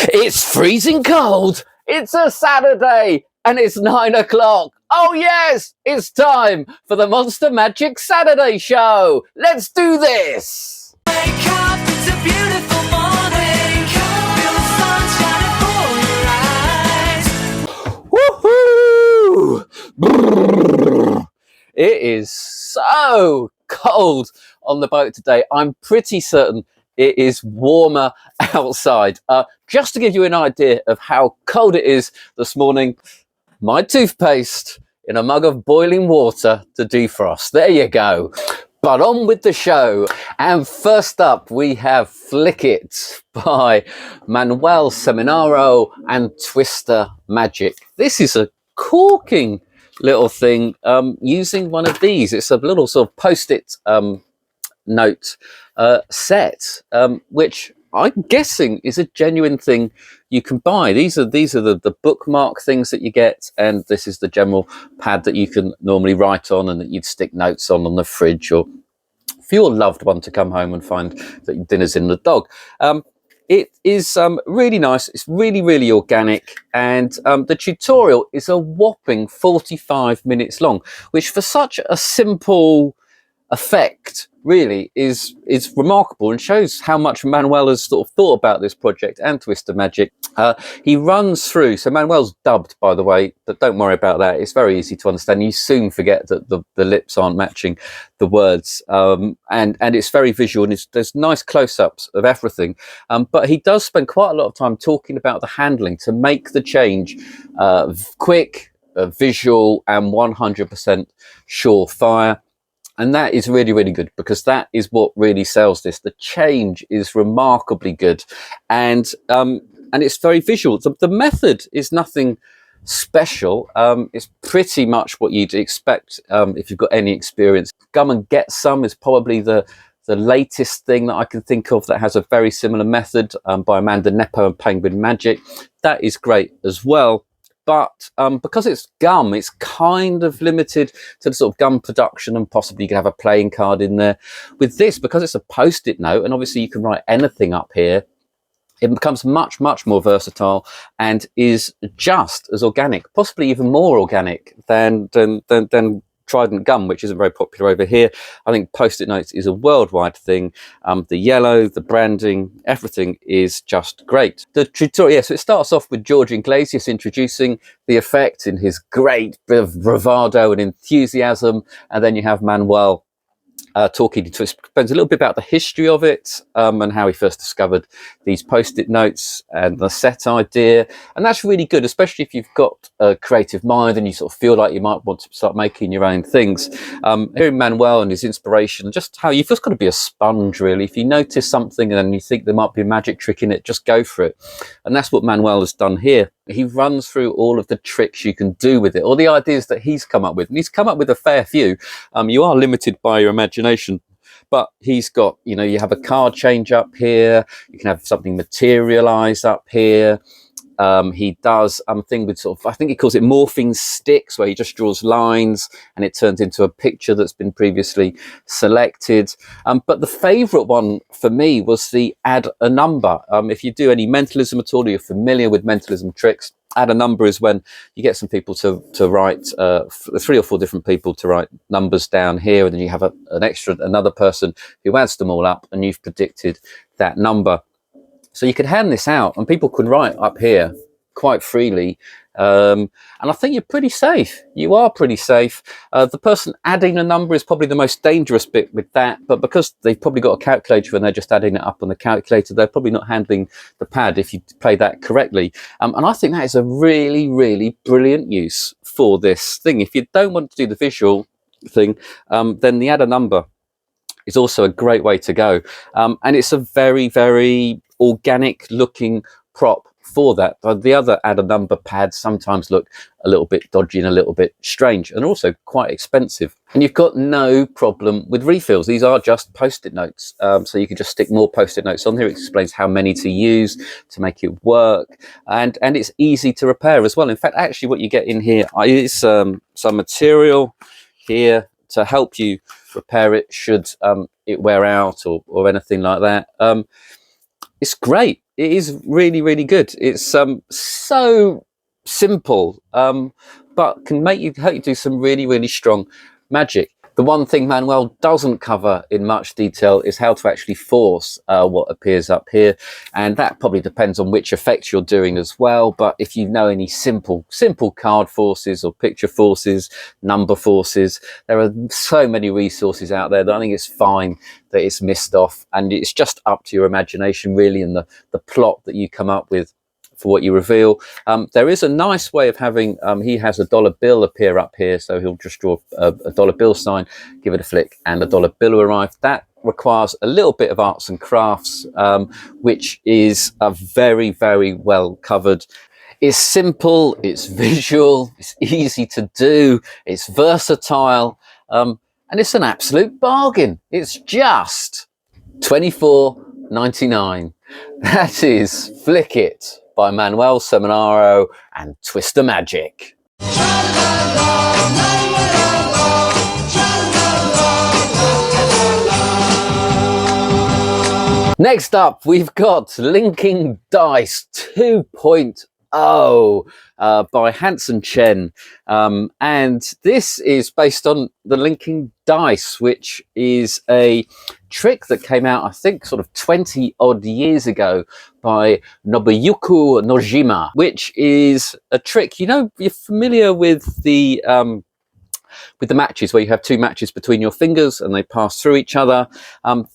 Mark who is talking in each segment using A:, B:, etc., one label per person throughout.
A: It's freezing cold. It's a Saturday and it's 9 o'clock. Oh yes, it's time for the Monster Magic Saturday Show. Let's do this.
B: Wake up, it's a beautiful morning. Feel the sun shining for your eyes.
A: Woohoo! It is so cold on the boat today. I'm pretty certain it is warmer outside. Just to give you an idea of how cold it is this morning, my toothpaste in a mug of boiling water to defrost. There you go. But on with the show. And first up, we have Flick It by Manuel, Seminario and Twister Magic. This is a corking little thing using one of these. It's a little sort of post-it note set, which I'm guessing is a genuine thing you can buy. These are the bookmark things that you get, and this is the general pad that you can normally write on and that you'd stick notes on the fridge, or for your loved one to come home and find that dinner's in the dog. It is really nice. It's really, really organic. And the tutorial is a whopping 45 minutes long, which for such a simple effect really is remarkable and shows how much Manuel has sort of thought about this project and Twister Magic. He runs through, so Manuel's dubbed, by the way, but don't worry about that. It's very easy to understand. You soon forget that the lips aren't matching the words, and it's very visual, and there's nice close-ups of everything. But he does spend quite a lot of time talking about the handling to make the change quick, visual, and 100% surefire. And that is really, really good, because that is what really sells this. The change is remarkably good, and it's very visual. The method is nothing special. It's pretty much what you'd expect if you've got any experience. Come and Get Some is probably the latest thing that I can think of that has a very similar method, by Amanda Nepo and Penguin Magic. That is great as well. But because it's gum, it's kind of limited to the sort of gum production, and possibly you can have a playing card in there. With this, because it's a post-it note, and obviously you can write anything up here, it becomes much, much more versatile and is just as organic, possibly even more organic than Trident gum, which isn't very popular over here. I think post-it notes is a worldwide thing. The yellow, the branding, everything is just great. The tutorial, so it starts off with George Iglesias introducing the effect in his great bit of bravado and enthusiasm, and then you have Manuel talking to us, explains a little bit about the history of it, and how he first discovered these post-it notes and the set idea. And that's really good, especially if you've got a creative mind and you sort of feel like you might want to start making your own things. Hearing Manuel and his inspiration, just how you've just got to be a sponge, really. If you notice something and you think there might be a magic trick in it, just go for it. And that's what Manuel has done here. He runs through all of the tricks you can do with it, or the ideas that he's come up with. And he's come up with a fair few. You are limited by your imagination, but he's got, you have a card change up here. You can have something materialize up here. He does thing with sort of, I think he calls it morphing sticks, where he just draws lines and it turns into a picture that's been previously selected. But the favorite one for me was the add a number. If you do any mentalism at all, or you're familiar with mentalism tricks, add a number is when you get some people to write, 3 or 4 different people to write numbers down here, and then you have another person who adds them all up, and you've predicted that number. So you can hand this out and people can write up here quite freely. And I think you're pretty safe. You are pretty safe. The person adding a number is probably the most dangerous bit with that. But because they've probably got a calculator and they're just adding it up on the calculator, they're probably not handling the pad if you play that correctly. And I think that is a really, really brilliant use for this thing. If you don't want to do the visual thing, then the add a number is also a great way to go. And it's a very, very organic looking prop for that. But the other add a number pads sometimes look a little bit dodgy and a little bit strange, and also quite expensive. And you've got no problem with refills. These are just post-it notes. So you can just stick more post-it notes on here. It explains how many to use to make it work. And it's easy to repair as well. In fact, actually what you get in here is some material here to help you repair it should it wear out or anything like that. It's great. it is really, really good. It's so simple, but can help you do some really, really strong magic. The one thing Manuel doesn't cover in much detail is how to actually force what appears up here, and that probably depends on which effect you're doing as well. But if you know any simple card forces or picture forces, number forces, there are so many resources out there that I think it's fine that it's missed off, and it's just up to your imagination really, and the plot that you come up with for what you reveal. There is a nice way of having, he has a dollar bill appear up here, so he'll just draw a dollar bill sign, give it a flick, and a dollar bill will arrive. That requires a little bit of arts and crafts, which is very, very well covered. It's simple, it's visual, it's easy to do, it's versatile, and it's an absolute bargain. It's just $24.99. That is Flick It by Manuel Seminario and Twister Magic. Next up, we've got Linking Dice 2.0 by Hansen Chen. And this is based on the Linking Dice, which is a trick that came out, I think, sort of 20 odd years ago by Nobuyuki Nojima, which is a trick, you know, you're familiar with the matches where you have two matches between your fingers and they pass through each other.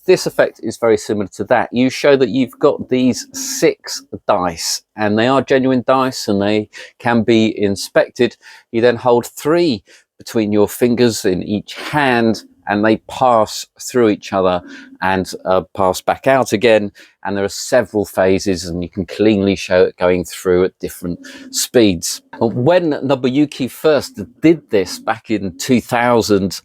A: This effect is very similar to that. You show that you've got these 6 dice, and they are genuine dice and they can be inspected. You then hold 3 between your fingers in each hand, and they pass through each other and pass back out again. And there are several phases, and you can cleanly show it going through at different speeds. When Nobuyuki first did this back in 2000,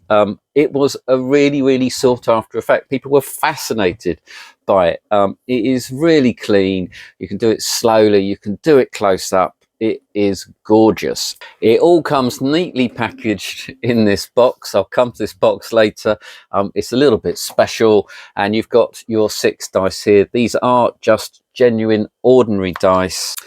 A: it was a really, really sought after effect. People were fascinated by it. It is really clean. You can do it slowly. You can do it close up. It is gorgeous. It all comes neatly packaged in this box. I'll come to this box later. It's a little bit special, and you've got your 6 dice here. These are just genuine ordinary dice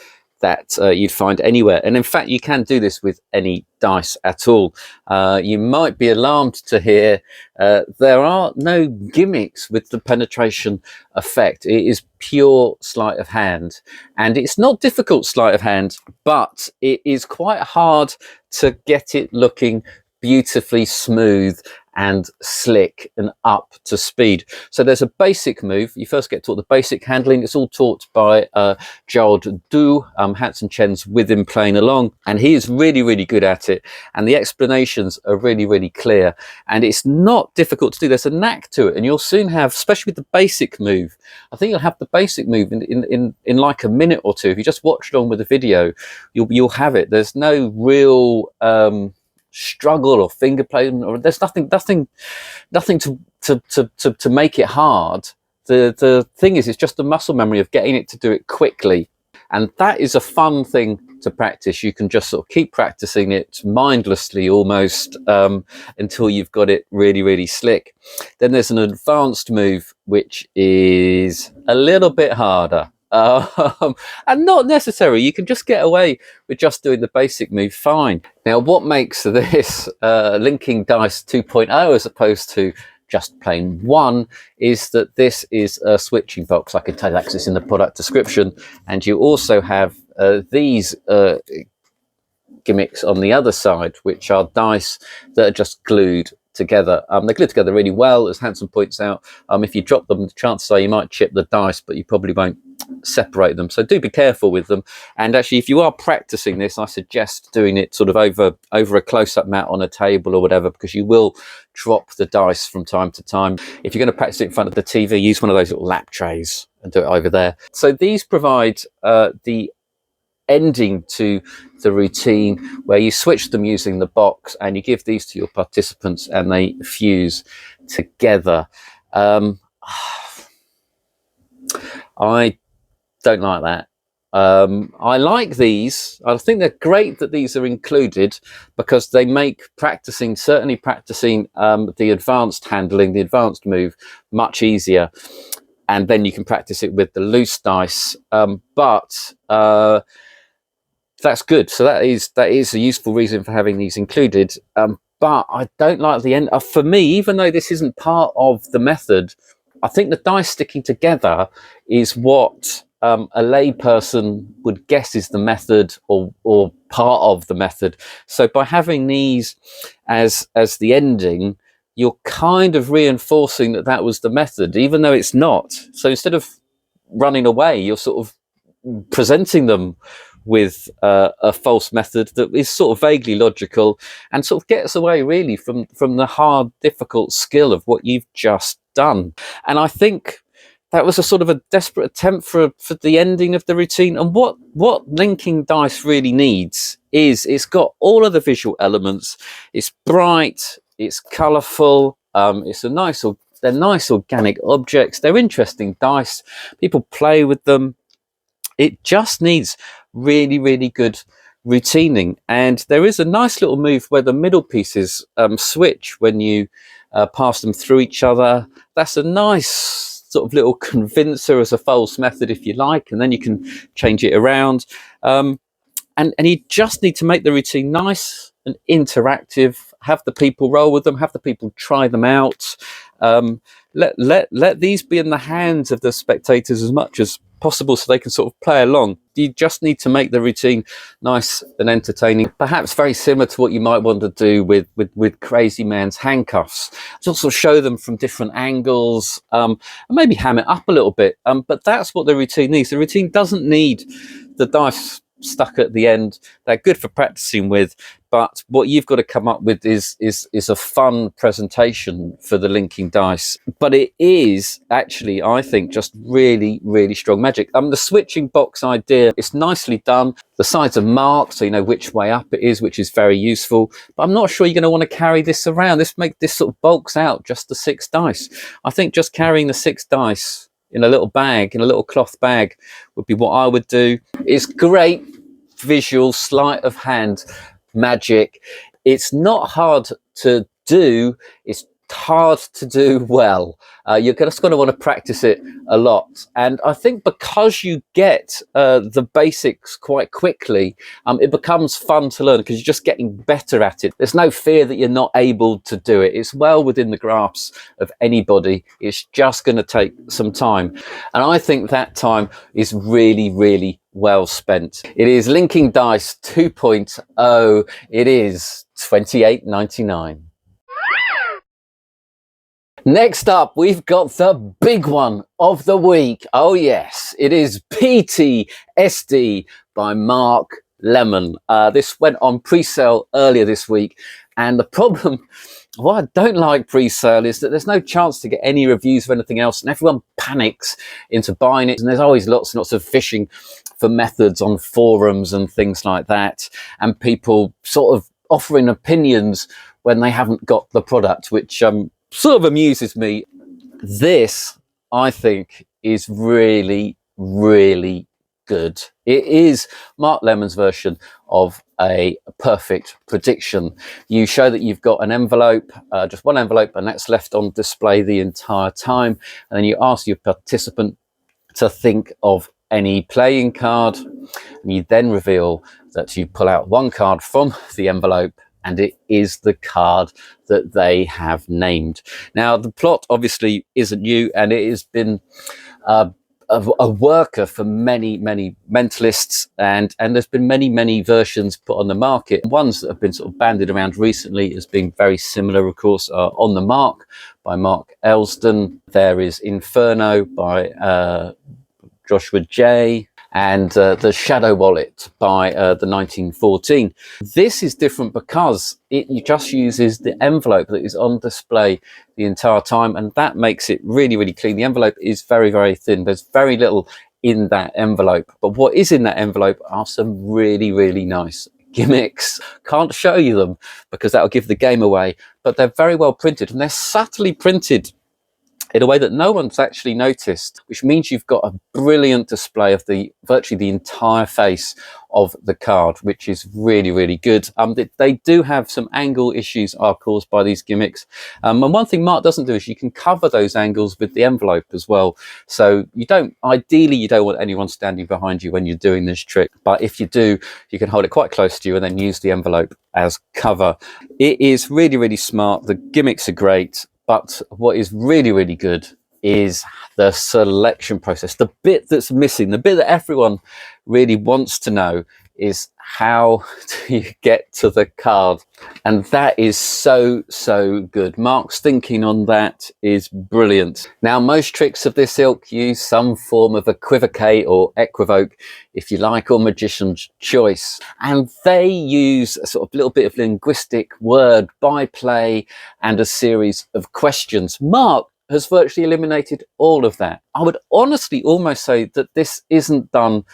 A: that you'd find anywhere, and in fact you can do this with any dice at all. You might be alarmed to hear there are no gimmicks with the penetration effect. It is pure sleight of hand, and it's not difficult sleight of hand, but it is quite hard to get it looking beautifully smooth and slick and up to speed. So there's a basic move. You first get taught the basic handling. It's all taught by Gerald Du. Hansen Chen's with him playing along, and he is really, really good at it. And the explanations are really, really clear. And it's not difficult to do. There's a knack to it, and you'll soon have, especially with the basic move. I think you'll have the basic move in like a minute or two. If you just watch along with the video, you'll have it. There's no real struggle or finger play, or there's nothing to make it hard. The thing is, it's just the muscle memory of getting it to do it quickly, and that is a fun thing to practice. You can just sort of keep practicing it mindlessly almost until you've got it really, really slick. Then there's an advanced move which is a little bit harder. And not necessary. You can just get away with just doing the basic move fine. Now, what makes this Linking Dice 2.0 as opposed to just plain 1 is that this is a switching box. I can tell you that 'cause it's in the product description. And you also have these gimmicks on the other side, which are dice that are just glued together. They're glued together really well, as Hansen points out. If you drop them, the chances are you might chip the dice, but you probably won't separate them. So do be careful with them. And actually, if you are practicing this, I suggest doing it sort of over a close-up mat on a table or whatever, because you will drop the dice from time to time. If you're going to practice it in front of the TV, use one of those little lap trays and do it over there. So these provide the ending to the routine where you switch them using the box, and you give these to your participants and they fuse together. I don't like that. I like these. I think they're great that these are included, because they make certainly practicing the advanced handling, the advanced move, much easier. and then you can practice it with the loose dice. But that's good. So that is a useful reason for having these included. But I don't like the end. For me, even though this isn't part of the method, I think the dice sticking together is what a layperson would guess is the method, or part of the method. So by having these as the ending, you're kind of reinforcing that that was the method, even though it's not. So instead of running away, you're sort of presenting them with a false method that is sort of vaguely logical and sort of gets away really from the hard, difficult skill of what you've just done. And I think that was a sort of a desperate attempt for the ending of the routine. And what linking dice really needs is it's got all of the visual elements. It's bright, it's colourful, it's they're nice organic objects, they're interesting dice, people play with them. It just needs really, really good routining. And there is a nice little move where the middle pieces switch when you pass them through each other. That's a nice sort of little convincer as a false method, if you like, and then you can change it around. And you just need to make the routine nice and interactive, have the people roll with them, have the people try them out. Let these be in the hands of the spectators as much as possible so they can sort of play along. You just need to make the routine nice and entertaining, perhaps very similar to what you might want to do with Crazy Man's handcuffs. Just sort of show them from different angles, and maybe ham it up a little bit. But that's what the routine needs. The routine doesn't need the dice stuck at the end. They're good for practicing with, but what you've got to come up with is a fun presentation for the linking dice. But it is actually, I think, just really, really strong magic. The switching box idea is nicely done. The sides are marked, so you know which way up it is, which is very useful. But I'm not sure you're going to want to carry this around. This sort of bulks out just the 6 dice. I think just carrying the 6 dice in a little bag, in a little cloth bag, would be what I would do. It's great visual sleight of hand magic. It's not hard to do, it's hard to do well. You're just going to want to practice it a lot. And I think because you get the basics quite quickly, it becomes fun to learn because you're just getting better at it. There's no fear that you're not able to do it. It's well within the grasp of anybody. It's just going to take some time. And I think that time is really, really well spent. It is Linking Dice 2.0. It is $28.99. Next up, we've got the big one of the week. Oh yes, it is PTSD by Mark Lemon. This went on pre-sale earlier this week, and the problem, what I don't like pre-sale is that there's no chance to get any reviews of anything else, and everyone panics into buying it, and there's always lots and lots of fishing for methods on forums and things like that, and people sort of offering opinions when they haven't got the product, which sort of amuses me. This, I think, is really, really good. It is Mark Lemon's version of a perfect prediction. You show that you've got an envelope, just one envelope, and that's left on display the entire time. And then you ask your participant to think of any playing card. And you then reveal that you pull out one card from the envelope, and it is the card that they have named. Now, the plot obviously isn't new, and it has been a worker for many, many mentalists, and there's been many, many versions put on the market. Ones that have been sort of bandied around recently as being very similar, of course, are On the Mark by Mark Elston. There is Inferno by Joshua J., and the Shadow Wallet by the 1914. This is different because it just uses the envelope that is on display the entire time, and that makes it really, really clean. The envelope is very, very thin. There's very little in that envelope, but what is in that envelope are some really, really nice gimmicks. Can't show you them because that'll give the game away, but they're very well printed, and they're subtly printed in a way that no one's actually noticed, which means you've got a brilliant display of virtually the entire face of the card, which is really, really good. They do have some angle issues are caused by these gimmicks. And one thing Mark doesn't do is you can cover those angles with the envelope as well. So ideally, you don't want anyone standing behind you when you're doing this trick. But if you do, you can hold it quite close to you and then use the envelope as cover. It is really, really smart. The gimmicks are great. But what is really, really good is the selection process. The bit that's missing, the bit that everyone really wants to know, is how do you get to the card? And that is so, so good. Mark's thinking on that is brilliant. Now, most tricks of this ilk use some form of equivocate or equivoke, if you like, or magician's choice. And they use a sort of little bit of linguistic word byplay and a series of questions. Mark has virtually eliminated all of that. I would honestly almost say that this isn't done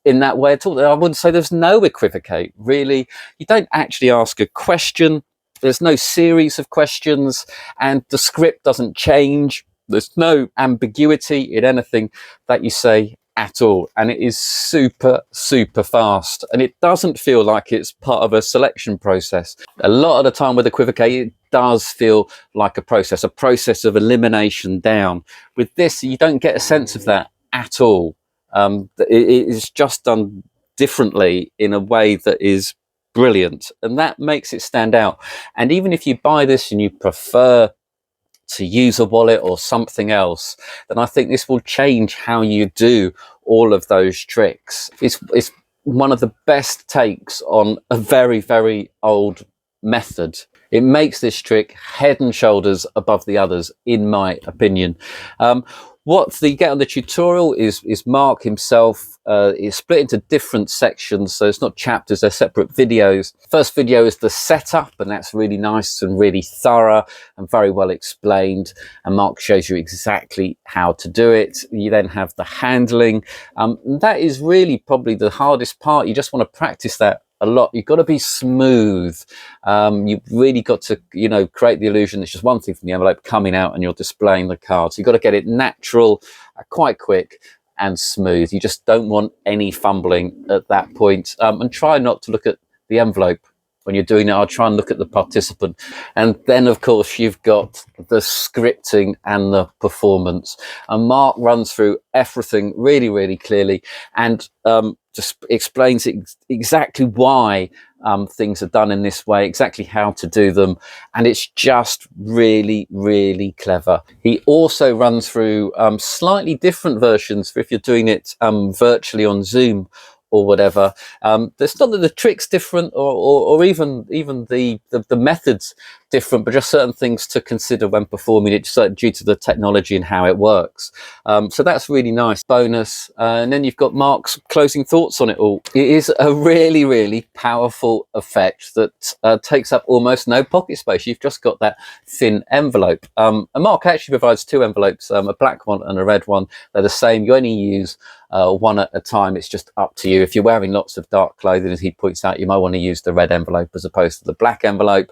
A: in that way at all. I wouldn't say there's no equivocate, really. You don't actually ask a question. There's no series of questions, and the script doesn't change. There's no ambiguity in anything that you say at all. And it is super, super fast. And it doesn't feel like it's part of a selection process. A lot of the time with equivocate, it does feel like a process of elimination down. With this, you don't get a sense of that at all. It is just done differently in a way that is brilliant, and that makes it stand out. And even if you buy this and you prefer to use a wallet or something else, then I think this will change how you do all of those tricks. It's one of the best takes on a very, very old method. It makes this trick head and shoulders above the others, in my opinion. What you get on the tutorial is Mark himself is split into different sections, so it's not chapters, they're separate videos. First video is the setup, and that's really nice and really thorough and very well explained, and Mark shows you exactly how to do it. You then have the handling. That is really probably the hardest part. You just want to practice that a lot. You've got to be smooth. You've really got to, create the illusion it's just one thing from the envelope coming out and you're displaying the card. So you've got to get it natural, quite quick and smooth. You just don't want any fumbling at that point. And try not to look at the envelope when you're doing it. I'll try and look at the participant. And then, of course, you've got the scripting and the performance. And Mark runs through everything really, really clearly and just explains exactly why things are done in this way, exactly how to do them. And it's just really, really clever. He also runs through slightly different versions for if you're doing it virtually on Zoom or whatever. It's not that the trick's different or even the methods different, but just certain things to consider when performing it, just due to the technology and how it works. So that's really nice. Bonus. And then you've got Mark's closing thoughts on it all. It is a really, really powerful effect that takes up almost no pocket space. You've just got that thin envelope. And Mark actually provides two envelopes, a black one and a red one. They're the same. You only use one at a time. It's just up to you. If you're wearing lots of dark clothing, as he points out, you might want to use the red envelope as opposed to the black envelope.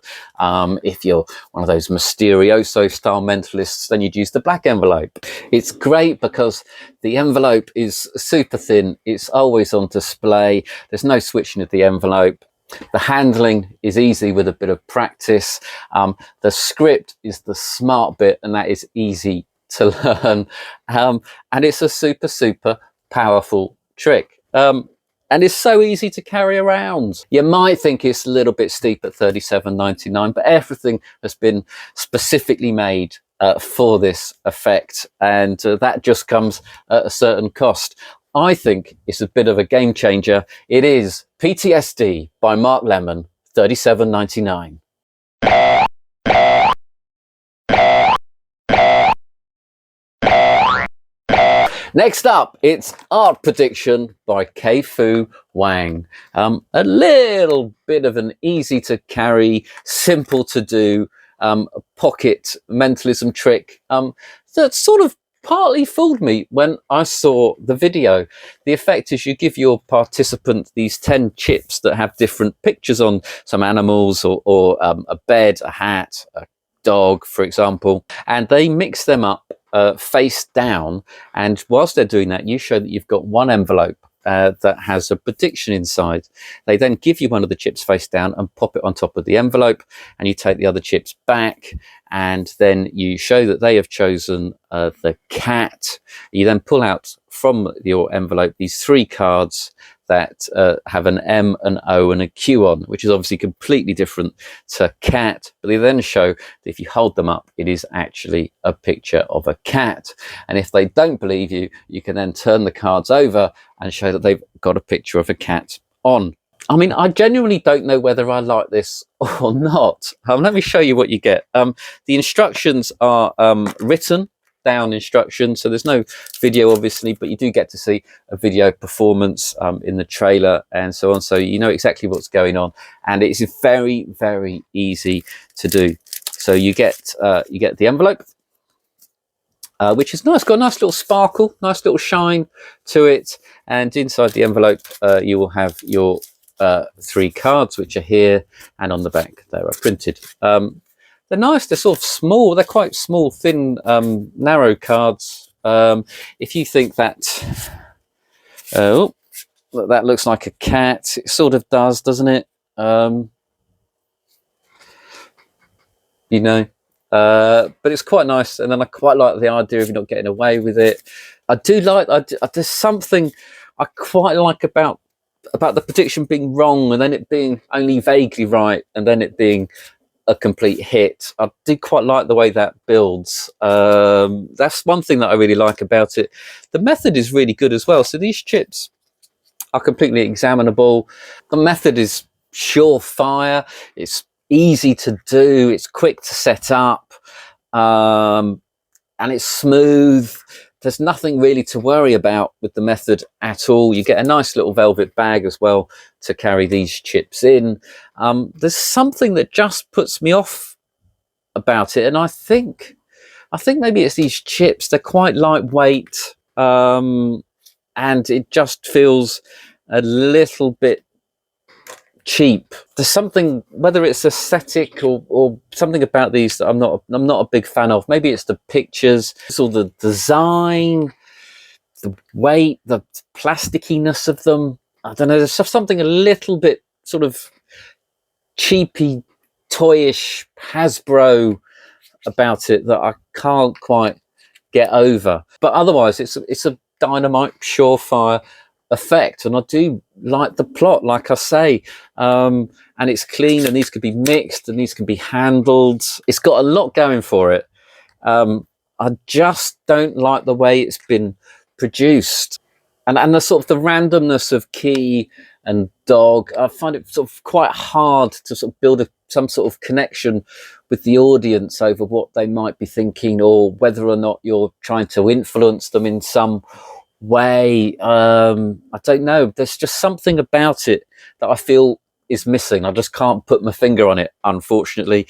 A: If you're one of those Mysterioso style mentalists, then you'd use the black envelope. It's great because the envelope is super thin. It's always on display. There's no switching of the envelope. The handling is easy with a bit of practice. The script is the smart bit, and that is easy to learn. And it's a super, super powerful trick. And it's so easy to carry around. You might think it's a little bit steep at $37.99, but everything has been specifically made for this effect, and that just comes at a certain cost. I think it's a bit of a game changer. It is PTSD by Mark Lemon, $37.99. Next up, it's Art Prediction by Kaifu Wang. A little bit of an easy to carry, simple to do pocket mentalism trick that sort of partly fooled me when I saw the video. The effect is you give your participant these 10 chips that have different pictures on, some animals or a bed, a hat, a dog, for example, and they mix them up face down. And whilst they're doing that, you show that you've got one envelope that has a prediction inside. They then give you one of the chips face down and pop it on top of the envelope, and you take the other chips back, and then you show that they have chosen the cat. You then pull out from your envelope these 3 cards that have an M, an O and a Q on, which is obviously completely different to cat, but they then show that if you hold them up, it is actually a picture of a cat. And if they don't believe you, you can then turn the cards over and show that they've got a picture of a cat on. I mean, I genuinely don't know whether I like this or not. Let me show you what you get. The instructions are written down instructions, so there's no video obviously, but you do get to see a video performance in the trailer and so on, so you know exactly what's going on, and it's very, very easy to do. So you get the envelope, which is nice, got a nice little sparkle, nice little shine to it, and inside the envelope you will have your 3 cards, which are here, and on the back they are printed. They're nice, they're sort of small, they're quite small, thin, narrow cards. If you think that, that looks like a cat, it sort of does, doesn't it? You know, but it's quite nice, and then I quite like the idea of you not getting away with it. I do like, there's something I quite like about the prediction being wrong, and then it being only vaguely right, and then it being a complete hit. I do quite like the way that builds. That's one thing that I really like about it. The method is really good as well. So these chips are completely examinable. The method is surefire. It's easy to do. It's quick to set up, and it's smooth. There's nothing really to worry about with the method at all. You get a nice little velvet bag as well to carry these chips in. There's something that just puts me off about it, and I think maybe it's these chips. They're quite lightweight, and it just feels a little bit cheap. There's something, whether it's aesthetic or something about these that I'm not a big fan of. Maybe it's the pictures, it's all the design, the weight, the plasticiness of them. I don't know, there's something a little bit sort of cheapy, toyish, Hasbro about it that I can't quite get over. But otherwise it's a dynamite, surefire effect, and I do like the plot, like I say, and it's clean, and these could be mixed, and these can be handled. It's got a lot going for it. I just don't like the way it's been produced, and the sort of the randomness of key and dog. I find it sort of quite hard to sort of build some sort of connection with the audience over what they might be thinking, or whether or not you're trying to influence them in some way. I don't know, there's just something about it that I feel is missing. I just can't put my finger on it, unfortunately.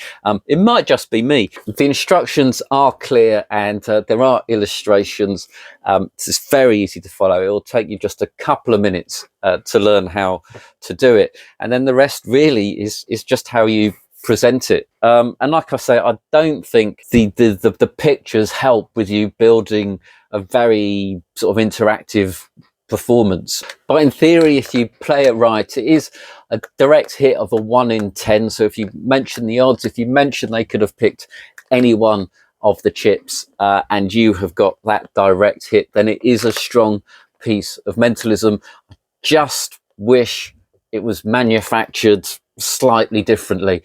A: It might just be me. The instructions are clear, and there are illustrations. It's very easy to follow. It will take you just a couple of minutes to learn how to do it, and then the rest really is just how you present it. And like I say, I don't think the pictures help with you building a very sort of interactive performance. But in theory, if you play it right, it is a direct hit of a 1 in 10. So if you mention the odds, if you mention they could have picked any one of the chips, and you have got that direct hit, then it is a strong piece of mentalism. I just wish it was manufactured slightly differently.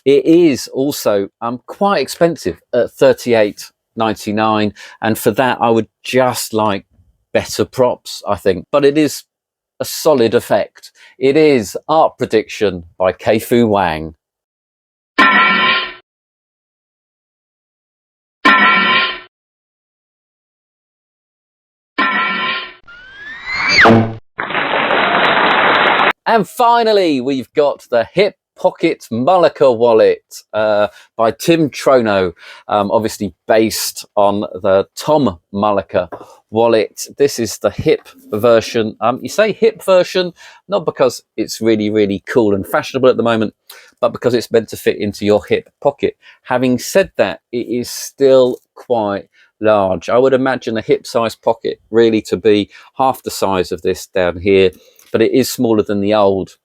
A: It is also quite expensive at $38.99, and for that I would just like better props, I think. But it is a solid effect. It is Art Prediction by Kaifu Wang. And finally, we've got the hip Pocket Mullica wallet by Tim Trono, obviously based on the Tom Mullica wallet. This is the hip version. You say hip version, not because it's really, really cool and fashionable at the moment, but because it's meant to fit into your hip pocket. Having said that, it is still quite large. I would imagine a hip size pocket really to be half the size of this down here, but it is smaller than the old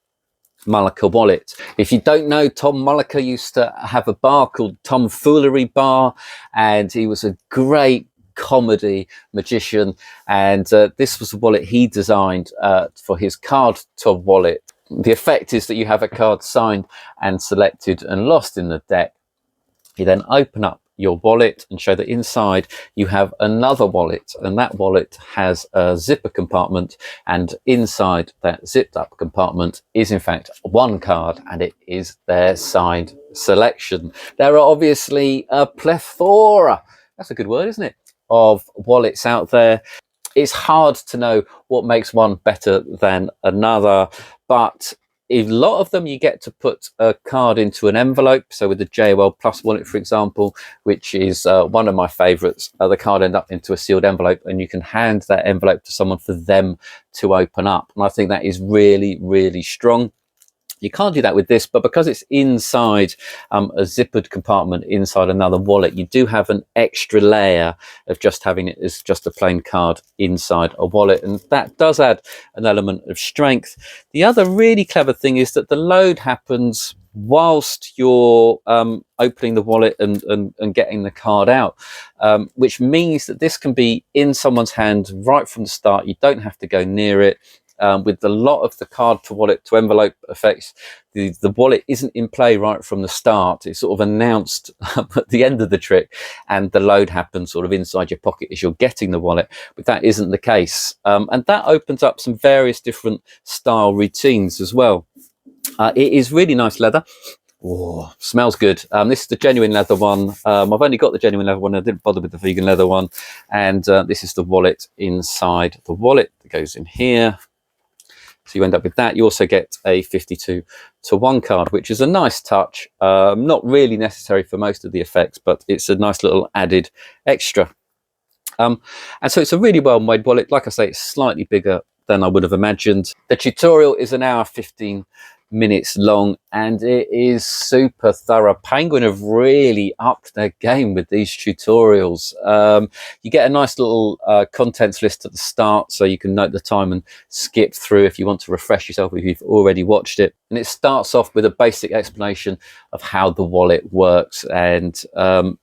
A: Mullica wallet. If you don't know, Tom Mullica used to have a bar called Tom Foolery Bar, and he was a great comedy magician, and this was the wallet he designed for his card to wallet. The effect is that you have a card signed and selected and lost in the deck. You then open up your wallet and show that inside you have another wallet, and that wallet has a zipper compartment, and inside that zipped up compartment is in fact one card, and it is their signed selection. There are obviously a plethora, that's a good word, isn't it, of wallets out there. It's hard to know what makes one better than another, but a lot of them you get to put a card into an envelope. So with the JOL Plus wallet, for example, which is one of my favorites, the card ends up into a sealed envelope, and you can hand that envelope to someone for them to open up. And I think that is really, really strong. You can't do that with this, but because it's inside a zippered compartment inside another wallet, you do have an extra layer of just having it as just a plain card inside a wallet, and that does add an element of strength. The other really clever thing is that the load happens whilst you're opening the wallet and getting the card out, which means that this can be in someone's hand right from the start. You don't have to go near it. With a lot of the card to wallet to envelope effects, the wallet isn't in play right from the start. It's sort of announced at the end of the trick, and the load happens sort of inside your pocket as you're getting the wallet, but that isn't the case. And that opens up some various different style routines as well. It is really nice leather. Oh, smells good. This is the genuine leather one. I've only got the genuine leather one. I didn't bother with the vegan leather one. And this is the wallet inside the wallet that goes in here. So you end up with that. You also get a 52-to-1 card, which is a nice touch. Not really necessary for most of the effects, but it's a nice little added extra. And so it's a really well-made wallet. Like I say, it's slightly bigger than I would have imagined. The tutorial is an hour 15 minutes long, and it is super thorough. Penguin have really upped their game with these tutorials. You get a nice little contents list at the start, so you can note the time and skip through if you want to refresh yourself if you've already watched it. And it starts off with a basic explanation of how the wallet works, and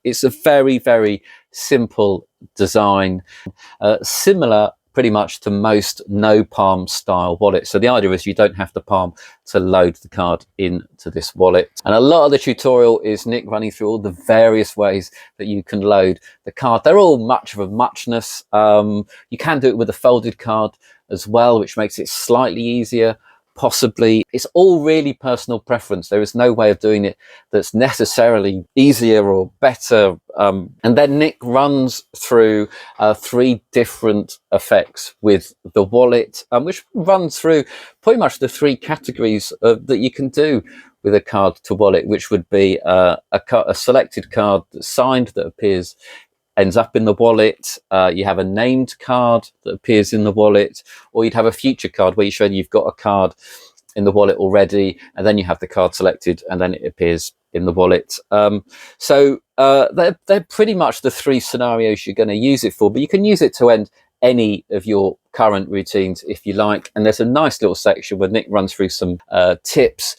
A: it's a very, very simple design, similar pretty much to most no palm style wallets. So the idea is you don't have to palm to load the card into this wallet. And a lot of the tutorial is Nick running through all the various ways that you can load the card. They're all much of a muchness. You can do it with a folded card as well, which makes it slightly easier. Possibly. It's all really personal preference. There is no way of doing it that's necessarily easier or better. And then Nick runs through 3 different effects with the wallet, which runs through pretty much the 3 categories that you can do with a card to wallet, which would be a selected card that's signed that appears ends up in the wallet. You have a named card that appears in the wallet, or you'd have a future card where you show you've got a card in the wallet already, and then you have the card selected and then it appears in the wallet. So they're pretty much the 3 scenarios you're going to use it for, but you can use it to end any of your current routines if you like. And there's a nice little section where Nick runs through some tips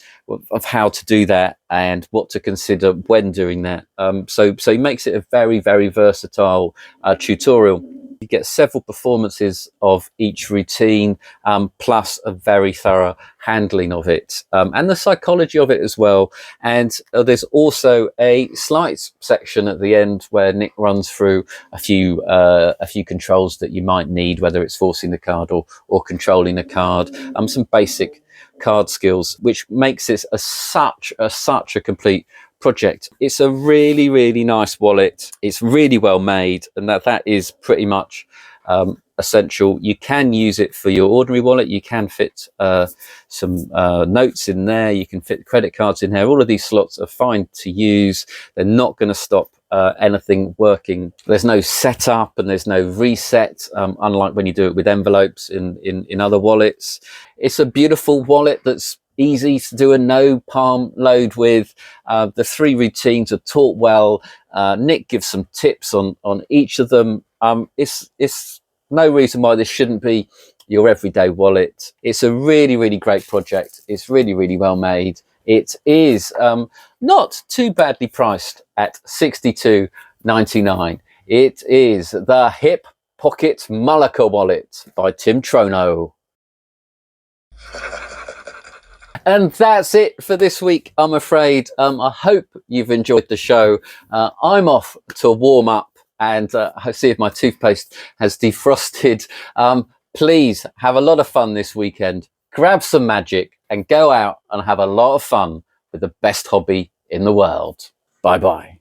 A: of how to do that and what to consider when doing that. So he makes it a very, very versatile tutorial. You get several performances of each routine, plus a very thorough handling of it, and the psychology of it as well. And there's also a slight section at the end where Nick runs through a few controls that you might need, whether it's forcing the card or controlling the card, some basic card skills, which makes it such a complete project. It's a really, really nice wallet. It's really well made, and that is pretty much essential. You can use it for your ordinary wallet. You can fit some notes in there. You can fit credit cards in here. All of these slots are fine to use. They're not going to stop anything working. There's no setup and there's no reset, unlike when you do it with envelopes in other wallets. It's a beautiful wallet that's easy to do a no palm load with. The 3 routines are taught well. Nick gives some tips on each of them. It's no reason why this shouldn't be your everyday wallet. It's a really, really great project. It's really, really well made. It is not too badly priced at $62.99. It is the Hip Pocket Mullica wallet by Tim Trono. And that's it for this week, I'm afraid. I hope you've enjoyed the show. I'm off to warm up and see if my toothpaste has defrosted. Please have a lot of fun this weekend. Grab some magic and go out and have a lot of fun with the best hobby in the world. Bye-bye.